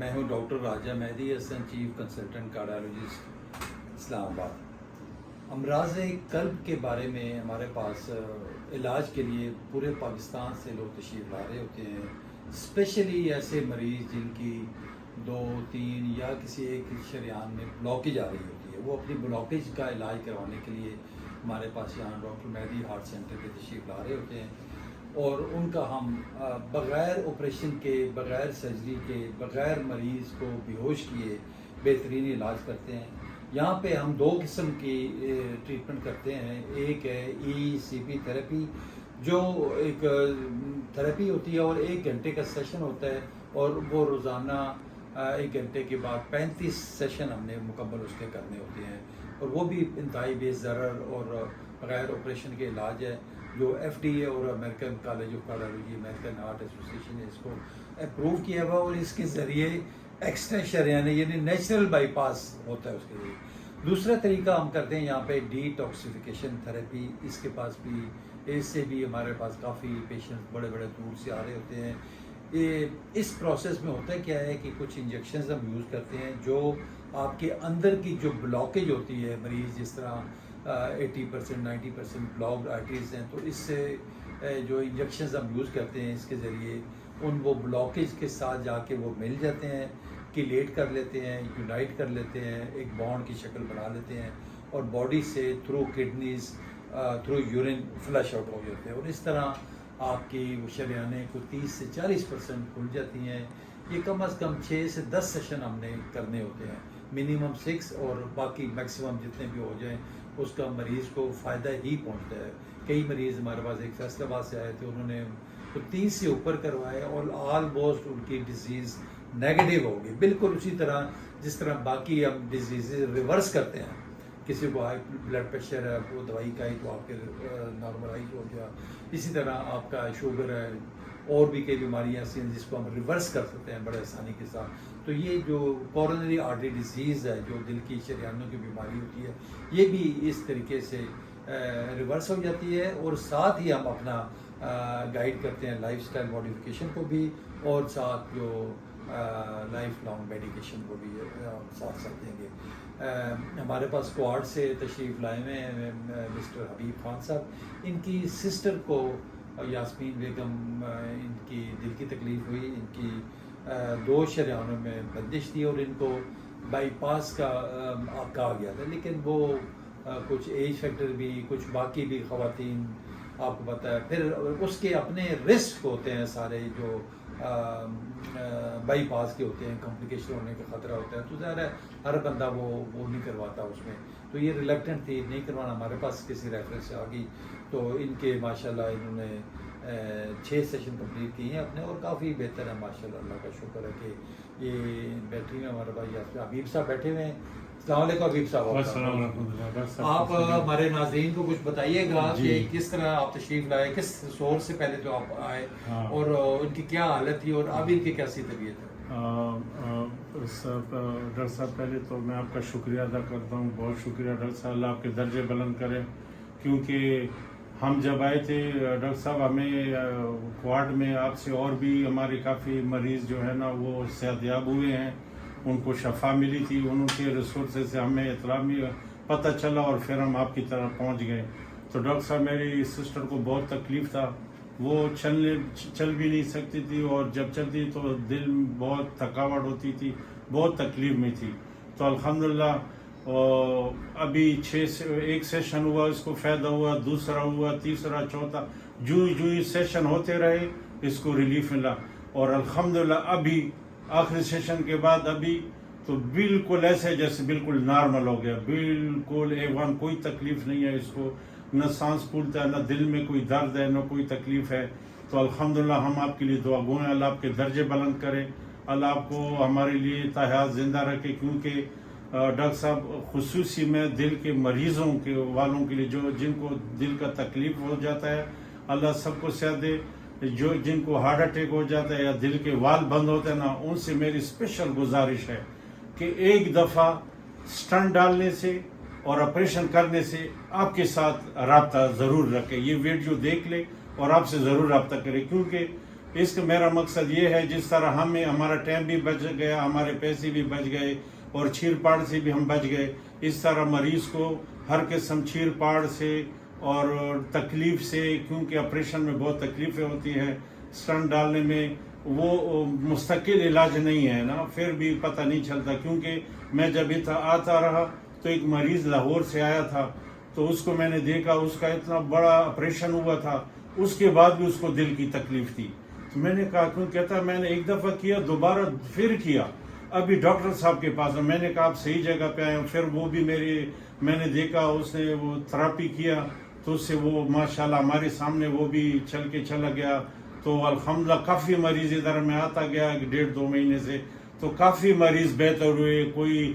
میں ہوں ڈاکٹر راجہ مہدی حسن، chief consultant cardiologist اسلام آباد۔ امراض قلب کے بارے میں ہمارے پاس علاج کے لیے پورے پاکستان سے لوگ تشریف لا رہے ہوتے ہیں، اسپیشلی ایسے مریض جن کی 2 3 یا کسی ایک شریان میں بلاکیج آ رہی ہوتی ہے، وہ اپنی بلاکیج کا علاج کروانے کے لیے ہمارے پاس یہاں ڈاکٹر مہدی ہارٹ سینٹر پہ تشریف لا رہے ہوتے ہیں، اور ان کا ہم بغیر آپریشن کے، بغیر سرجری کے، بغیر مریض کو بے ہوش کیے بہترین علاج کرتے ہیں۔ یہاں پہ ہم 2 قسم کی ٹریٹمنٹ کرتے ہیں۔ ایک ہے ECP تھراپی، جو ایک تھراپی ہوتی ہے اور 1 گھنٹے کا سیشن ہوتا ہے، اور وہ روزانہ 1 گھنٹے کے بعد 35 سیشن ہم نے مکمل اس کے کرنے ہوتے ہیں، اور وہ بھی انتہائی بے ضرر اور بغیر آپریشن کے علاج ہے، جو FDA اور American college of cardiology, American heart association نے اس کو اپروو کیا ہوا، اور اس کے ذریعے ایکسٹرا شریانے یعنی نیچرل بائی پاس ہوتا ہے اس کے لیے۔ دوسرا طریقہ ہم کرتے ہیں یہاں پہ ڈی ٹاکسیفیکیشن تھراپی، اس کے پاس بھی، اس سے بھی ہمارے پاس کافی پیشنٹ بڑے بڑے دور سے آ رہے ہوتے ہیں۔ اس پروسیس میں ہوتا کیا ہے کہ کچھ انجیکشنز ہم یوز کرتے ہیں جو آپ کے اندر کی جو بلاکیج ہوتی ہے، مریض جس طرح 80% 90% بلاکڈ آرٹریز ہیں، تو اس سے جو انجیکشنز ہم یوز کرتے ہیں اس کے ذریعے وہ بلاکیج کے ساتھ جا کے وہ مل جاتے ہیں، کلیٹ کر لیتے ہیں، یونائٹ کر لیتے ہیں، ایک بانڈ کی شکل بنا لیتے ہیں، اور باڈی سے through kidneys, through urine flush out ہو جاتے ہیں، اور اس طرح آپ کی شریانیں کو 30 سے 40% کھل جاتی ہیں۔ یہ کم از کم 6 سے 10 سیشن ہم نے کرنے ہوتے ہیں، منیمم 6، اور باقی میکسیمم جتنے بھی ہو جائیں اس کا مریض کو فائدہ ہی پہنچتا ہے۔ کئی مریض ہمارے پاس ایک فیصل آباد سے آئے تھے، انہوں نے 30 سے اوپر کروائے اور آلموسٹ ان کی ڈیزیز نیگیٹو ہوگی، بالکل اسی طرح جس طرح باقی ہم ڈیزیزز ریورس کرتے ہیں۔ کسی کو ہائی بلڈ پریشر ہے، وہ دوائی کھائی تو آپ کے نارملائز ہو گیا، اسی طرح آپ کا شوگر ہے، اور بھی کئی بیماریاں ایسی ہیں جس کو ہم ریورس کر سکتے ہیں بڑے آسانی کے ساتھ۔ تو یہ جو کورونری آرٹری ڈیزیز ہے، جو دل کی شریانوں کی بیماری ہوتی ہے، یہ بھی اس طریقے سے ریورس ہو جاتی ہے، اور ساتھ ہی ہم اپنا گائیڈ کرتے ہیں لائف سٹائل ماڈیفیکیشن کو بھی، اور ساتھ جو لائف لانگ میڈیکیشن کو بھی ساتھ ساتھ دیں گے۔ ہمارے پاس کوارڈ سے تشریف لائے ہوئے ہیں مسٹر حبیب خان صاحب، ان کی سسٹر کو یاسمین بیگم، ان کی دل کی تکلیف ہوئی، ان کی 2 شریانوں میں بندش تھی، اور ان کو بائی پاس کا کہا گیا تھا، لیکن وہ کچھ ایج فیکٹر بھی، کچھ باقی بھی خواتین آپ کو پتہ ہے، پھر اس کے اپنے رسک ہوتے ہیں سارے، جو بائی پاس کے ہوتے ہیں، کمپلیکیشن ہونے کا خطرہ ہوتا ہے، تو ظاہر ہے ہر بندہ وہ نہیں کرواتا اس میں، تو یہ ریلیکٹنٹ تھی نہیں کروانا، ہمارے پاس کسی ریفرنس سے آ گئی، تو ان کے ماشاءاللہ انہوں نے 6 سیشن کمپلیٹ کیے ہیں اپنے، اور کافی بہتر ہے ماشاءاللہ، اللہ کا شکر ہے کہ یہ بیٹری میں ہمارے بھائی حبیب صاحب بیٹھے ہوئے ہیں۔ السلام علیکم حبیب صاحب، آپ ہمارے ناظرین کو کچھ بتائیے گا کہ کس طرح آپ تشریف لائے، کس سورس سے پہلے تو آپ آئے، اور ان کی کیا حالت تھی، اور اب ان کی کیسی طبیعت ہے؟ ڈاکٹر صاحب، پہلے تو میں آپ کا شکریہ ادا کرتا ہوں، بہت شکریہ ڈاکٹر صاحب، اللہ آپ کے درجے بلند کریں، کیونکہ ہم جب آئے تھے ڈاکٹر صاحب، ہمیں کوارڈ میں آپ سے اور بھی ہمارے کافی مریض جو ہے نا وہ صحت یاب ہوئے ہیں، ان کو شفا ملی تھی، ان کے ریسورسز سے ہمیں اطلاع پتہ چلا، اور پھر ہم آپ کی طرف پہنچ گئے۔ تو ڈاکٹر صاحب، میری سسٹر کو بہت تکلیف تھا، وہ چل بھی نہیں سکتی تھی، اور جب چلتی تو دل بہت تھکاوٹ ہوتی تھی، بہت تکلیف میں تھی۔ تو الحمدللہ ابھی 1 سیشن ہوا، اس کو فائدہ ہوا، دوسرا ہوا، تیسرا، چوتھا، جو سیشن ہوتے رہے اس کو ریلیف ملا، اور الحمدللہ ابھی آخری سیشن کے بعد ابھی تو بالکل ایسے جیسے بالکل نارمل ہو گیا، بالکل A1، کوئی تکلیف نہیں ہے اس کو، نہ سانس پھولتا ہے، نہ دل میں کوئی درد ہے، نہ کوئی تکلیف ہے۔ تو الحمدللہ ہم آپ کے لیے دعا گو ہیں، اللہ آپ کے درجے بلند کرے، اللہ آپ کو ہمارے لیے تا حیات زندہ رکھے، کیونکہ ڈاکٹر صاحب خصوصی میں دل کے مریضوں کے والوں کے لیے، جن کو دل کا تکلیف ہو جاتا ہے، اللہ سب کو صحت دے، جن کو ہارٹ اٹیک ہو جاتا ہے یا دل کے وال بند ہوتے ہیں نا، ان سے میری اسپیشل گزارش ہے کہ ایک دفعہ سٹنٹ ڈالنے سے اور آپریشن کرنے سے آپ کے ساتھ رابطہ ضرور رکھے، یہ ویڈیو دیکھ لے اور آپ سے ضرور رابطہ کرے، کیونکہ اس کا میرا مقصد یہ ہے جس طرح ہمیں ہمارا ٹائم بھی بچ گیا, ہمارے پیسے بھی بچ گئے اور چھیر پاڑ سے بھی ہم بچ گئے, اس طرح مریض کو ہر قسم چھیر پاڑ سے اور تکلیف سے, کیونکہ آپریشن میں بہت تکلیفیں ہوتی ہیں, اسٹنٹ ڈالنے میں وہ مستقل علاج نہیں ہے نا, پھر بھی پتہ نہیں چلتا. کیونکہ میں جب آتا رہا تو ایک مریض لاہور سے آیا تھا, تو اس کو میں نے دیکھا, اس کا اتنا بڑا آپریشن ہوا تھا, اس کے بعد بھی اس کو دل کی تکلیف تھی. تو میں نے کہا کیوں, کہتا میں نے ایک دفعہ کیا, دوبارہ پھر کیا, ابھی ڈاکٹر صاحب کے پاس. میں نے کہا آپ صحیح جگہ پہ آئے. پھر وہ بھی میں نے دیکھا, اس نے وہ تھراپی کیا, تو اس سے وہ ماشاءاللہ ہمارے سامنے وہ بھی چل کے چلا گیا. تو الحمدللہ کافی مریض ادھر میں آتا گیا 1.5-2 مہینے سے, تو کافی مریض بہتر ہوئے. کوئی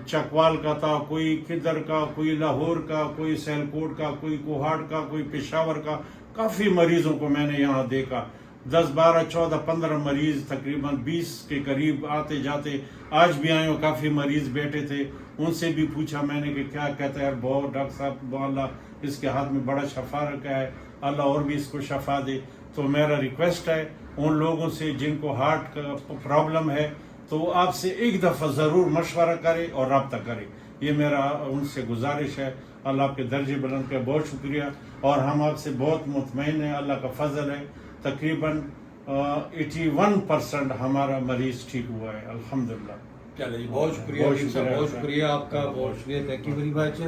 چکوال کا تھا, کوئی کدھر کا, کوئی لاہور کا, کوئی سیلکوٹ کا, کوئی کوہاٹ کا, کوئی پشاور کا. کافی مریضوں کو میں نے یہاں دیکھا, 10, 12, 14, 15 مریض, تقریباً 20 کے قریب آتے جاتے. آج بھی آئے ہو, کافی مریض بیٹھے تھے, ان سے بھی پوچھا میں نے کہ کیا کہتا ہے. بہت ڈاکٹر صاحب اللہ اس کے ہاتھ میں بڑا شفا رکھا ہے, اللہ اور بھی اس کو شفا دے. تو میرا ریکویسٹ ہے ان لوگوں سے جن کو ہارٹ کا پرابلم ہے, تو آپ سے ایک دفعہ ضرور مشورہ کرے اور رابطہ کرے. یہ میرا ان سے گزارش ہے. اللہ آپ کے درجے بلند کا بہت شکریہ, اور ہم آپ سے بہت مطمئن ہیں, اللہ کا فضل ہے. تقریباً 81% ہمارا مریض ٹھیک ہوا ہے الحمدللہ. چلے جی, بہت شکریہ, بہت شکریہ آپ کا, بہت شکریہ. Thank you very much.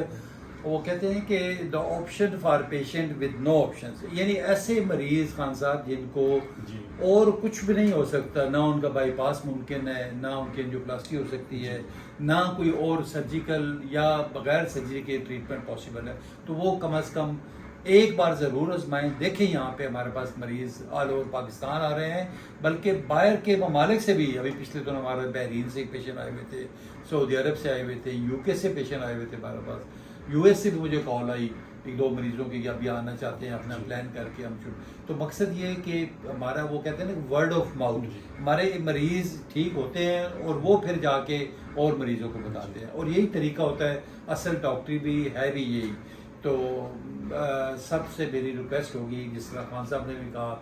وہ کہتے ہیں کہ دا option for patient with no options, یعنی ایسے مریض خان صاحب جن کو اور کچھ بھی نہیں ہو سکتا, نہ ان کا بائی پاس ممکن ہے, نہ ان کی انجیوپلاسٹی ہو سکتی ہے, نہ کوئی اور سرجیکل یا بغیر سرجری کے ٹریٹمنٹ پاسبل ہے, تو وہ کم از کم ایک بار ضرور آزمائیں. دیکھیں یہاں پہ ہمارے پاس مریض آل اوور پاکستان آ رہے ہیں, بلکہ باہر کے ممالک سے بھی. ابھی پچھلے دنوں ہمارے بحرین سے ایک پیشنٹ آئے ہوئے تھے, سعودی عرب سے آئے ہوئے تھے, UK سے پیشنٹ آئے ہوئے تھے ہمارے پاس, US سے بھی مجھے کال آئی 1-2 مریضوں کی کہ ابھی آنا چاہتے ہیں, اپنا پلان کر کے ہم تو مقصد یہ ہے کہ ہمارا وہ کہتے ہیں نا ورڈ آف ماؤتھ, ہمارے مریض ٹھیک ہوتے ہیں اور وہ پھر جا کے اور مریضوں کو بتاتے ہیں, اور یہی طریقہ ہوتا ہے. اصل ڈاکٹری بھی ہے بھی یہی. تو سب سے میری ریکویسٹ ہوگی, جس طرح خان صاحب نے بھی کہا,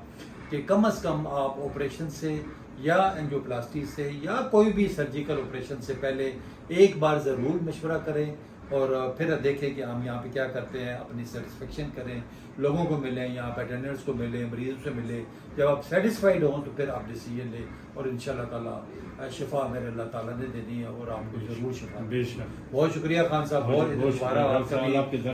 کہ کم از کم آپ آپریشن سے یا انجیوپلاسٹی سے یا کوئی بھی سرجیکل آپریشن سے پہلے ایک بار ضرور مشورہ کریں, اور پھر دیکھیں کہ ہم یہاں پہ کیا کرتے ہیں. اپنی سیٹسفیکشن کریں, لوگوں کو ملیں, یہاں پہ اٹینڈنٹس کو ملیں, مریضوں سے ملیں. جب آپ سیٹسفائیڈ ہوں تو پھر آپ ڈیسیجن لیں, اور انشاءاللہ تعالیٰ شفا میرے اللہ تعالیٰ نے دینی ہے, اور آپ کو ضرور شفا. بہت شکریہ خان صاحب, بہت دوبارہ آپ کا